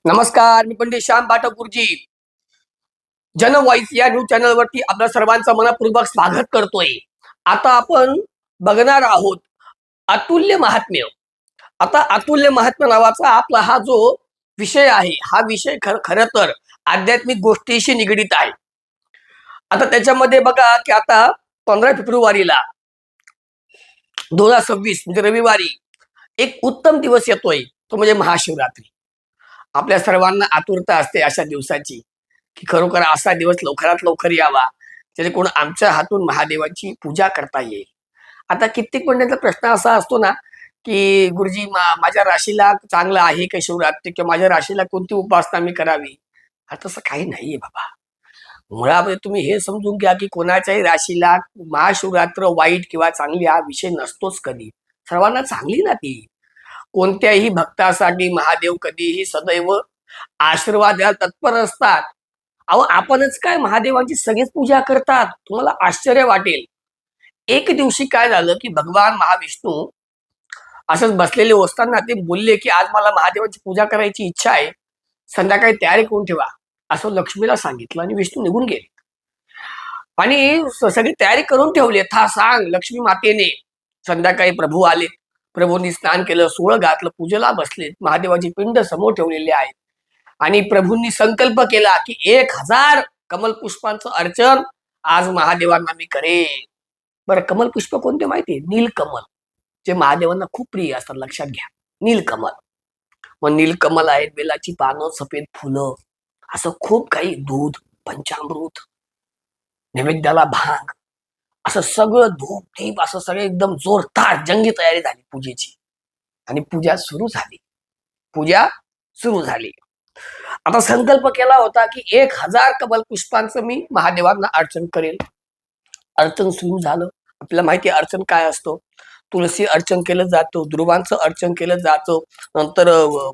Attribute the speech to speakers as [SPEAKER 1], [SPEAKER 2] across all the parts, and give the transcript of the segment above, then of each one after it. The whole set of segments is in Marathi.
[SPEAKER 1] नमस्कार, मी पंडित श्याम पाठक गुरुजी. जन व्हॉइस या न्यूज चॅनलवरती आपल्या सर्वांचं मनपूर्वक स्वागत करतोय. आता आपण बघणार आहोत अतुल्य महात्म्य. आता अतुल्य महात्म्य नावाचा आपला हा जो विषय आहे, हा विषय खरं तर आध्यात्मिक गोष्टीशी निगडीत आहे. आता त्याच्यामध्ये बघा की आता 15 फेब्रुवारीला 2026 म्हणजे रविवारी एक उत्तम दिवस येतोय, तो म्हणजे महाशिवरात्री. आपल्या सर्वांना आतुरता असते अशा दिवसाची, की खरोखर असा दिवस लवकरात लवकर यावा, जेणेकरून आमच्या हातून महादेवाची पूजा करता येईल. आता कित्येक मंडळींचा प्रश्न असा असतो ना, की गुरुजी माझ्या राशीला चांगलं आहे का शिवरात्री, किंवा माझ्या राशीला कोणती उपासना मी करावी? तसं काही नाहीये बाबा. मुळामध्ये तुम्ही हे समजून घ्या, की कोणाच्याही राशीला महाशिवरात्र वाईट किंवा चांगली हा विषय नसतोच कधी. सर्वांना चांगली ना ती. कोणत्याही भक्तासाठी महादेव कधीही सदैव आशीर्वाद द्यायला तत्पर असतात. अहो, आपणच काय महादेवांची सगळीच पूजा करतात. तुम्हाला आश्चर्य वाटेल. एक दिवशी काय झालं, की भगवान महाविष्णू असंच बसलेले असताना ते बोलले, की आज मला महादेवाची पूजा करायची इच्छा आहे. संध्याकाळी तयारी करून ठेवा. असं लक्ष्मीला सांगितलं आणि विष्णू निघून गेले. आणि सगळी तयारी करून ठेवली. था सांग लक्ष्मी मातेने. संध्याकाळी प्रभू आले. प्रभूंनी स्नान केलं, सोळं घातलं, पूजेला बसले. महादेवाची पिंड समोर ठेवलेली आहे. आणि प्रभूंनी संकल्प केला, की 1000 कमल पुष्पांचं अर्चन आज महादेवांना मी करेन. बरं, कमल पुष्प कोणते माहितीये? नीलकमल, जे महादेवांना खूप प्रिय असतात. लक्षात घ्या, नीलकमल. मग नीलकमल आहेत, बेलाची पानं, सफेद फुलं, असं खूप काही, दूध, पंचामृत, नैवेद्याला भांग, असं सगळं धूप दीप, असं सगळं एकदम जोरदार जंगी तयारी झाली पूजेची. आणि पूजा सुरू झाली. पूजा सुरू झाली. आता संकल्प केला होता, की 1000 कमल पुष्पांचं मी महादेवांना अर्चन करेल. अर्चन सुरू झालं. आपल्याला माहिती आहे अर्चन काय असतं. तुळशी अर्चन केलं जातं, ध्रुवांचं अर्चन केलं जातं, नंतर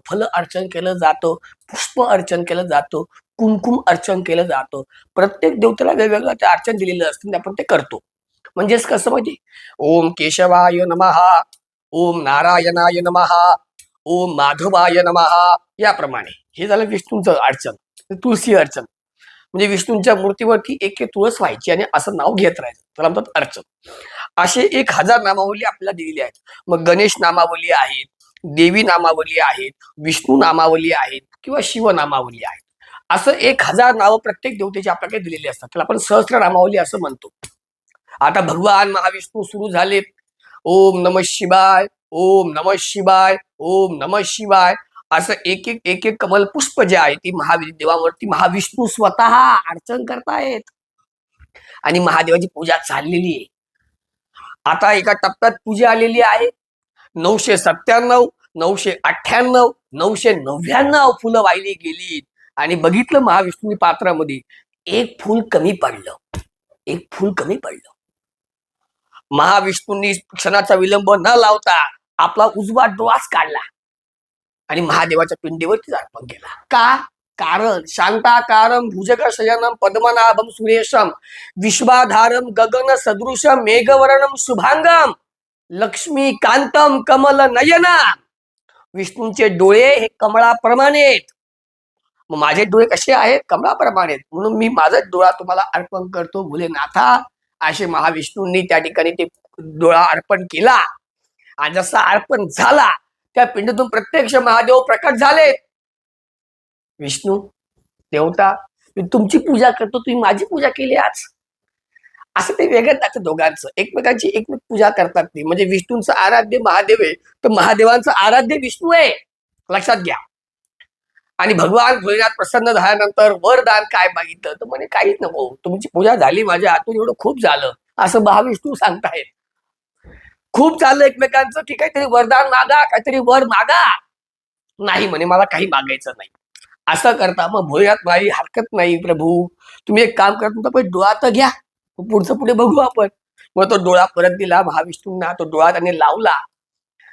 [SPEAKER 1] फल अर्चन केलं जातं, पुष्प अर्चन केलं जातं, कुंकुम अर्चन केलं जातं. प्रत्येक देवतेला वेगवेगळं ते अर्चन दिलेलं असतं आणि आपण ते करतो. म्हणजेच कसं माहिती, ओम केशवाय नमः, ओम नारायणाय नमः, ओम माधवाय नमः, याप्रमाणे. हे झालं विष्णूंचं अर्चन. तुळशी अर्चन म्हणजे विष्णूंच्या मूर्तीवरती एक एक तुळस व्हायची आणि असं नाव घेत राहायचं, त्याला म्हणतात अर्चन. असे 1000 नामावली आपल्याला दिलेली आहेत. मग गणेश नामावली आहेत, देवी नामावली आहेत, विष्णू नामावली आहेत, किंवा शिव नामावली आहेत. असं 1000 नावं प्रत्येक देवतेची आपल्याकडे दिलेली असतात. त्याला आपण सहस्र नामावली असं म्हणतो. आता भगवान महाविष्णू सुरू झालेत. ओम नमः शिवाय, ओम नमः शिवाय, ओम नमः शिवाय, असं एक एक एक एक कमल पुष्प जे आहे ती देवावरती महाविष्णू स्वतः अर्चन करतायत आणि महादेवाची पूजा चाललेली आहे. आता एका टप्प्यात पूजा आलेली आहे. 997, 998, 999 फुलं वाहिली गेली. आणि बघितलं महाविष्णूनी पात्रामध्ये एक फूल कमी पडलं. एक फूल कमी पडलं. महाविष्णूंनी क्षणाचा विलंब न लावता आपला उजवा डोळाच काढला आणि महादेवाच्या पिंडीवरती अर्पण केला. का? कारण शांताकारम भुजगशयनम पद्मनाभम सुरेशम विश्वाधारम गगन सदृशम मेघवर्णम शुभांगम लक्ष्मी कांतम कमल नयना. विष्णूंचे डोळे हे कमळाप्रमाणे आहेत. मग माझे डोळे कसे आहेत? कमळाप्रमाणे. म्हणून मी माझा डोळा तुम्हाला अर्पण करतो भोलेनाथा. असे महाविष्णूंनी त्या ठिकाणी ते डोळा अर्पण केला. आणि जसा अर्पण झाला त्या पिंडीतून प्रत्यक्ष महादेव प्रकट झाले. विष्णू देवता, मी तुमची पूजा करतो, तुम्ही माझी पूजा केली आज. असं ते वेगळं त्याचं दोघांचं. एकमेकांची एकमेक पूजा करतात ते. म्हणजे विष्णूंचं आराध्य महादेव आहे, तर महादेवांचं आराध्य विष्णू आहे. लक्षात घ्या. आणि भगवान भोलेनाथ प्रसन्न झाल्यानंतर वरदान काय मागितलं तर म्हणे काहीच नको, तुमची पूजा झाली, माझ्या हातून एवढं खूप झालं, असं महाविष्णू सांगतायत. खूप चाललं एकमेकांचं, की काहीतरी वरदान मागा, काहीतरी वर मागा. नाही म्हणे, मला काही मागायचं नाही. असं करता मग भोलेनाथ माझी हरकत नाही प्रभू, तुम्ही एक काम करा, तुमचा पण डोळा तर घ्या, पुढचं पुढे बघू आपण. मग तो डोळा परत दिला महाविष्णूंना. तो डोळा त्याने लावला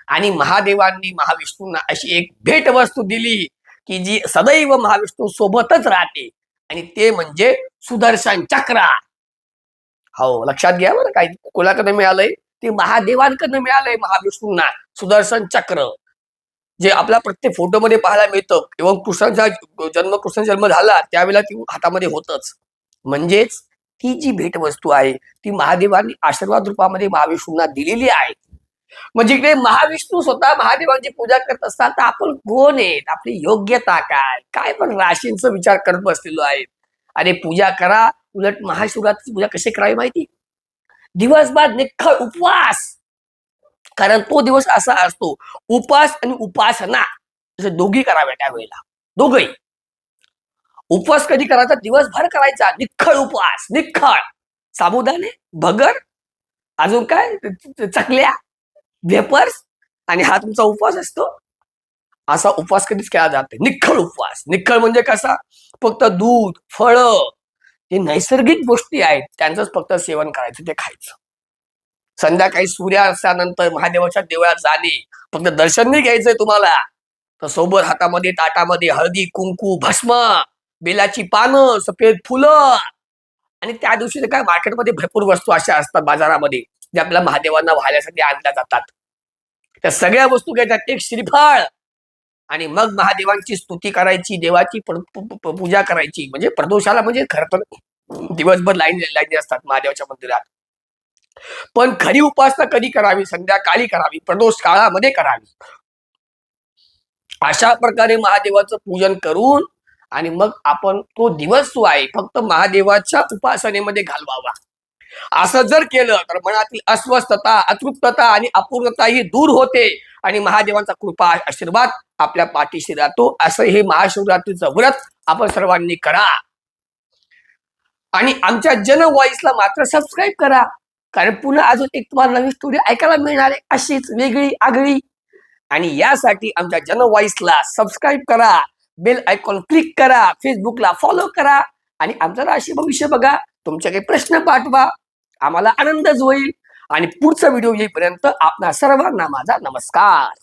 [SPEAKER 1] आणि महादेवांनी महाविष्णूंना अशी एक भेट वस्तू दिली की जी सदैव महाविष्णू सोबतच राहते, आणि ते म्हणजे सुदर्शन चक्र. हो, लक्षात घ्या बरं. काही कोणाकडे मिळालंय? ते महादेवांकडनं मिळालंय महाविष्णूंना सुदर्शन चक्र. जे आपला प्रत्येक फोटोमध्ये पाहायला मिळतं. एवढं कृष्णाचा जन्म झाला त्यावेळेला ती हातामध्ये होतच. म्हणजेच ती जी भेटवस्तू आहे ती महादेवांनी आशीर्वाद रूपामध्ये महाविष्णूंना दिलेली आहे. म्हणजे इकडे महाविष्णू स्वतः महादेवांची पूजा करत असतात तर आपण कोण आहेत, आपली योग्यता काय, काय पण राशींचा विचार करत बसलेलो आहे. अरे पूजा करा. उलट महाशिवरात्रीची पूजा कशी करावी माहिती? दिवसभर निखळ उपवास. कारण तो दिवस असा असतो, उपवास आणि उपासना असे दोघी कराव्या त्यावेळेला. दोघही. उपवास कधी करायचा? दिवसभर करायचा. निखळ उपवास. निखळ. साबुदाणे, भगर, अजून काय चकल्या, वेपर्स, आणि हा तुमचा उपवास असतो. असा उपवास कधीच केला जात नाही. निखळ उपवास. निखळ म्हणजे कसा? फक्त दूध, फळं, हे नैसर्गिक गोष्टी आहेत त्यांचंच फक्त सेवन करायचं, ते खायचं. संध्याकाळी सूर्यास्तानंतर महादेवाच्या देवळात जाणे, फक्त दर्शन नाही घ्यायचंय तुम्हाला, तर सोबत हातामध्ये ताटामध्ये हळदी, कुंकू, भस्म, बेलाची पानं, सफेद फुलं, आणि त्या दिवशी काय मार्केटमध्ये भरपूर वस्तू अशा असतात बाजारामध्ये जे आपल्या महादेवांना वाहण्यासाठी आणल्या जातात. त्या सगळ्या वस्तू घ्यायच्यात. एक श्रीफळ, आणि मग महादेवांची स्तुती करायची, देवाची पूजा करायची. म्हणजे प्रदोषाला म्हणजे खरं तर दिवसभर लाईनी असतात महादेवाच्या मंदिरात. पण खरी उपासना कधी करावी? संध्याकाळी करावी, प्रदोष काळामध्ये करावी. अशा प्रकारे महादेवाचं पूजन करून आणि मग आपण तो दिवस जो आहे फक्त महादेवाच्या उपासनेमध्ये घालवावा. असं जर केलं तर मनातील अस्वस्थता, अतृप्तता आणि अपूर्णता ही दूर होते आणि महादेवांचा कृपा आशीर्वाद आपल्या पाठीशी राहतो. असं हे महाशिवरात्रीचं व्रत आपण सर्वांनी करा. आणि आमच्या जन व्हॉइसला मात्र सबस्क्राईब करा, कारण पुन्हा अजून एक तुम्हाला नवीन स्टोरी ऐकायला मिळणार आहे अशीच वेगळी आगळी. आणि यासाठी आमच्या जन व्हॉइसला सबस्क्राईब करा, बेल आयकॉन क्लिक करा, फेसबुकला फॉलो करा, आणि आमचं राशी भविष्य बघा. तुमचे काही प्रश्न पाठवा, आम्हाला आनंदच होईल. आणि पुढचा व्हिडिओ येईपर्यंत आपणा सर्वांना माझा नमस्कार.